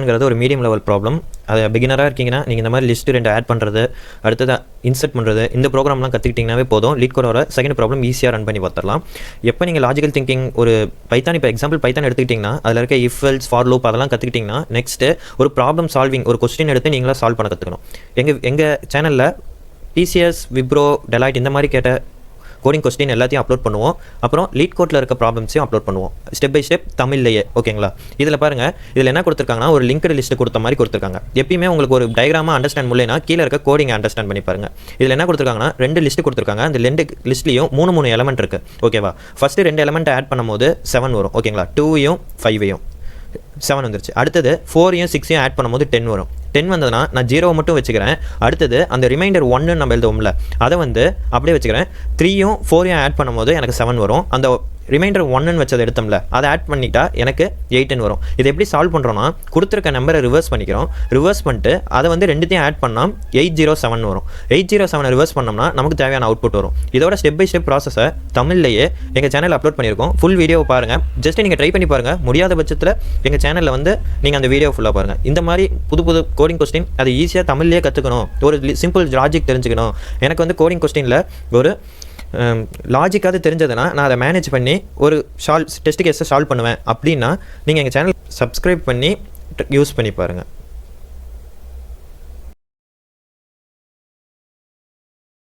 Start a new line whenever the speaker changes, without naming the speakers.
ங்கிறது ஒரு medium level problem. அது பிகினராக இருக்கீங்கன்னா நீங்கள் இந்த மாதிரி லிஸ்ட்டு 2 ஆட் பண்ணுறது, அடுத்தது இன்சர்ட் பண்ணுறது, இந்த ப்ரோக்ராம்லாம் கற்றுக்கிட்டிங்கனாவே போதும். லீட் கோடோட செகண்ட் ப்ராப்ளம் ஈஸியாக ரன் பண்ணி பார்த்துடலாம். எப்போ நீங்கள் லாஜிக்கல் திங்கிங் ஒரு பைத்தான், இப்போ எக்ஸாம்பிள் பைத்தான் எடுத்துக்கிட்டிங்கன்னா அதில் இருக்க இஃப் எல்ஸ் ஃபார் லூப் அதெல்லாம் கற்றுக்கிட்டிங்கன்னா நெக்ஸ்ட்டு ஒரு ப்ராப்ளம் சால்விங், ஒரு கொஸ்டின் எடுத்து நீங்களாக சால்வ் பண்ண கற்றுக்கணும். எங்கள் சேனலில் டிசிஎஸ், விப்ரோ, டெலாய்ட் இந்த மாதிரி கேட்ட கோடிங் கொஸ்டின் எல்லாத்தையும் அப்லோட் பண்ணுவோம். அப்புறம் லீட் கோட்டில் இருக்க ப்ராப்ளம்ஸையும் அப்லோட் பண்ணுவோம், ஸ்டெப் பை ஸ்டெப் தமிழ்லையே. ஓகேங்களா? இதில் பாருங்கள், இதில் என்ன கொடுத்துருக்காங்கன்னா ஒரு லிங்க்டு லிஸ்ட்டு கொடுத்த மாதிரி கொடுத்துருக்காங்க. எப்பயுமே உங்களுக்கு ஒரு டயக்ராமாக அண்டர்ஸ்டாண்ட் முடியலனா கீழே இருக்க கோடிங் அண்டர்ஸ்டாண்ட் பண்ணி பாருங்க. இதில் என்ன கொடுத்துருக்காங்கன்னா 2 லிஸ்ட்டு கொடுத்துருக்காங்க. அந்த 2 லிஸ்ட்லையும் 3 எலமெண்ட் இருக்குது. ஓகேவா? ஃபஸ்ட்டு 2 எலமெண்ட் ஆட் பண்ணும்போது 7 வரும். ஓகேங்களா? 2யும் 5யும் 7 வந்துருச்சு. அடுத்தது 4யும் 6யும் ஆட் பண்ணும்போது 10 வரும். 10 வந்ததுன்னா நான் 0 மட்டும் வச்சுக்கிறேன். அடுத்தது அந்த ரிமைண்டர் 1 நம்ம எழுதுவோம்ல, அதை அப்படியே வச்சுக்கிறேன். 3யும் 4யும் ஆட் பண்ணும்போது எனக்கு 7 வரும். அந்த ரிமைண்டர் 1 வச்சதை எடுத்தோம்ல, அதை ஆட் பண்ணிட்டா எனக்கு 8 வரும். இதை எப்படி சால்வ் பண்ணுறோன்னா, கொடுத்துருக்க நம்பரை ரிவர்ஸ் பண்ணிக்கிறோம். ரிவர்ஸ் பண்ணிட்டு அதை 2த்தையும் ஆட் பண்ணால் 807 வரும். 807 ரிவர்ஸ் பண்ணோம்னா நமக்கு தேவையான அவுட்புட் வரும். இதோட ஸ்டெப் பை ஸ்டெப் ப்ராசஸை தமிழ்லையே எங்கள் சேனலில் அப்லோட் பண்ணியிருக்கோம். ஃபுல் வீடியோவை பாருங்கள். ஜஸ்ட் நீங்கள் ட்ரை பண்ணி பாருங்கள். முடியாத பட்சத்தில் எங்கள் சேனலில் நீங்கள் அந்த வீடியோ ஃபுல்லாக பாருங்கள். இந்த மாதிரி புது கோடிங் கொஸ்டின் அது ஈஸியாக தமிழ்லேயே கற்றுக்கணும். ஒரு சிம்பிள் லாஜிக் தெரிஞ்சுக்கணும். எனக்கு கோடிங் கொஸ்டினில் ஒரு லாஜிக்காவது தெரிஞ்சதுன்னா நான் அதை மேனேஜ் பண்ணி ஒரு டெஸ்ட் கேஸை சால்வ் பண்ணுவேன் அப்படின்னா நீங்கள் எங்கள் சேனல் சப்ஸ்கிரைப் பண்ணி யூஸ் பண்ணி பாருங்கள்.